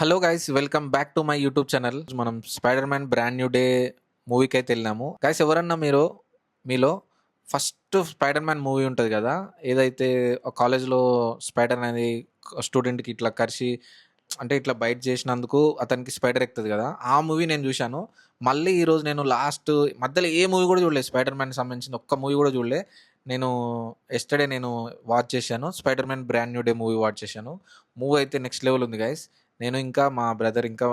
Hello guys, welcome back to my YouTube channel. మనం Spider Man Brand New Day మూవీకి అయితే వెళ్ళాము. Guys, ఎవరన్నా మీలో ఫస్ట్ స్పైడర్ మ్యాన్ మూవీ ఉంటుంది కదా, ఏదైతే కాలేజ్లో స్పైడర్ అనేది స్టూడెంట్కి ఇట్లా కరిచి అంటే ఇట్లా బైట్ చేసినందుకు అతనికి స్పైడర్ ఎక్కుతుంది కదా, ఆ మూవీ నేను చూశాను. మళ్ళీ ఈరోజు నేను లాస్ట్ మధ్యలో ఏ మూవీ కూడా చూడలేదు, స్పైడర్ మ్యాన్ సంబంధించిన ఒక్క మూవీ కూడా చూడలే. నేను ఎస్టర్డే వాచ్ చేశాను, spider Man Brand New day movie watch చేశాను. మూవీ అయితే నెక్స్ట్ లెవెల్ ఉంది గైస్. నేను ఇంకా మా బ్రదర్ ఇంకా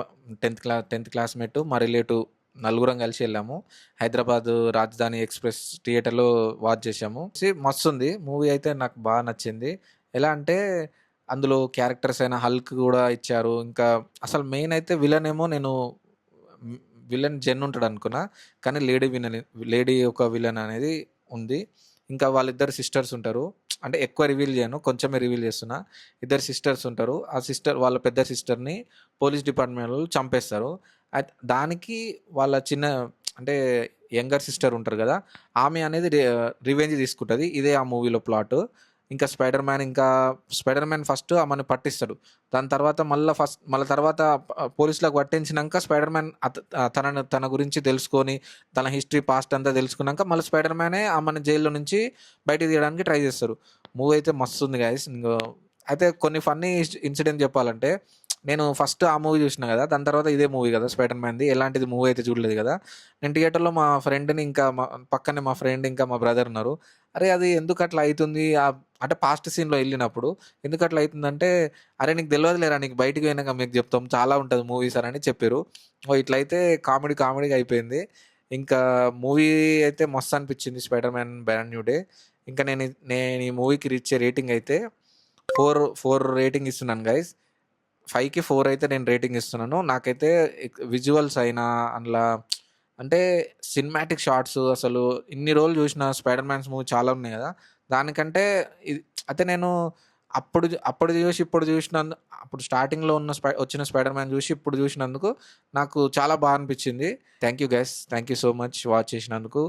10th క్లాస్మేట్ మా రిలేటివ్ నలుగురం కలిసి వెళ్ళాము. హైదరాబాద్ రాజధాని ఎక్స్ప్రెస్ థియేటర్లో వాచ్ చేసాము. మస్తు ఉంది మూవీ, అయితే నాకు బాగా నచ్చింది. ఎలా అంటే అందులో క్యారెక్టర్స్ అయినా హల్క్ కూడా ఇచ్చారు. ఇంకా అసలు మెయిన్ అయితే విలన్ ఏమో నేను విలన్ జెన్ ఉంటాడు అనుకున్నా, కానీ లేడీ ఒక విలన్ అనేది ఉంది. ఇంకా వాళ్ళిద్దరు సిస్టర్స్ ఉంటారు. అంటే ఎక్కువ రివీల్ చేయను, కొంచెమే రివీల్ చేస్తున్నా. ఇద్దరు సిస్టర్స్ ఉంటారు. ఆ సిస్టర్ వాళ్ళ పెద్ద సిస్టర్ని పోలీస్ డిపార్ట్మెంట్ వాళ్ళు చంపేస్తారు. దానికి వాళ్ళ చిన్న అంటే యంగర్ సిస్టర్ ఉంటారు కదా, ఆమె అనేది రివెంజ్ తీసుకుంటుంది. ఇదే ఆ మూవీలో ప్లాట్. ఇంకా స్పైడర్ మ్యాన్ ఫస్ట్ ఆమెను పట్టిస్తాడు. దాని తర్వాత మళ్ళీ తర్వాత పోలీసులకు పట్టించినాక స్పైడర్ మ్యాన్ తన గురించి తెలుసుకొని తన హిస్టరీ పాస్ట్ అంతా తెలుసుకున్నాక మళ్ళీ స్పైడర్ మ్యానే ఆమెను జైల్లో నుంచి బయటికి తీయడానికి ట్రై చేస్తారు. మూవీ అయితే మస్తు ఉంది గాయస్. అయితే కొన్ని ఫన్నీ ఇన్సిడెంట్ చెప్పాలంటే, నేను ఫస్ట్ ఆ మూవీ చూసిన కదా, దాని తర్వాత ఇదే మూవీ కదా స్పైడర్ మ్యాన్ది, ఎలాంటిది మూవీ అయితే చూడలేదు కదా. నేను థియేటర్లో మా ఫ్రెండ్ని ఇంకా పక్కనే మా ఫ్రెండ్ ఇంకా మా బ్రదర్ ఉన్నారు. అరే అది ఎందుకు అట్లా అవుతుంది, అంటే పాస్ట్ సీన్లో వెళ్ళినప్పుడు ఎందుకు అట్లా అవుతుందంటే, అరే నీకు తెలియదు లేరా, నీకు బయటికి పోయినాక మీకు చెప్తాం, చాలా ఉంటుంది మూవీస్ అని చెప్పారు. ఓ ఇట్లయితే కామెడీగా అయిపోయింది. ఇంకా మూవీ అయితే మస్తు అనిపించింది, spider Man Brand New day. ఇంకా నేను ఈ మూవీకి ఇచ్చే రేటింగ్ అయితే ఫోర్ రేటింగ్ ఇస్తున్నాను గైస్. 5కి 4 అయితే నేను రేటింగ్ ఇస్తున్నాను. నాకైతే విజువల్స్ అయినా అందులో అంటే సినిమాటిక్ షాట్స్, అసలు ఇన్ని రోజులు చూసిన స్పైడర్ మ్యాన్స్ మూవీ చాలా ఉన్నాయి కదా, దానికంటే ఇది అయితే నేను అప్పుడు చూసి ఇప్పుడు అప్పుడు స్టార్టింగ్లో వచ్చిన స్పైడర్ మ్యాన్ చూసి ఇప్పుడు చూసినందుకు నాకు చాలా బాగా అనిపించింది. Thank you guys, thank you so much watch చేసినందుకు.